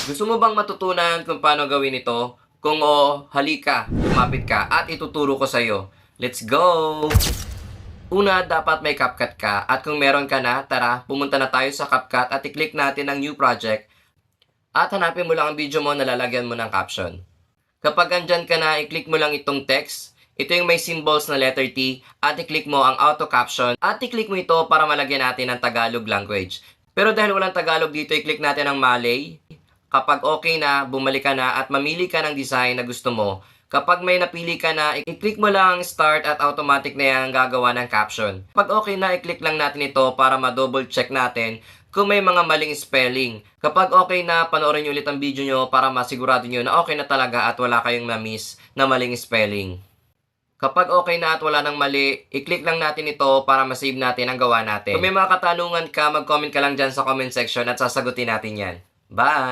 Gusto mo bang matutunan kung paano gawin ito? Kung oo, halika, lumapit ka at ituturo ko sa'yo. Let's go! Una, dapat may CapCut ka at kung meron ka na, tara, pumunta na tayo sa CapCut at i-click natin ang new project at hanapin mo lang ang video mo na lalagyan mo ng caption. Kapag andyan ka na, i-click mo lang itong text. Ito yung may symbols na letter T at i-click mo ang auto caption at i-click mo ito para malagyan natin ng Tagalog language. Pero dahil walang Tagalog dito, i-click natin ang Malay. Kapag okay na, bumalik ka na at mamili ka ng design na gusto mo. Kapag may napili ka na, i-click mo lang ang start at automatic na yan gagawa ng caption. Kapag okay na, i-click lang natin ito para ma-double check natin kung may mga maling spelling. Kapag okay na, panoorin nyo ulit ang video nyo para masigurado nyo na okay na talaga at wala kayong na-miss na maling spelling. Kapag okay na at wala nang mali, i-click lang natin ito para ma-save natin ang gawa natin. Kung may mga katanungan ka, mag-comment ka lang dyan sa comment section at sasagutin natin yan. Bye!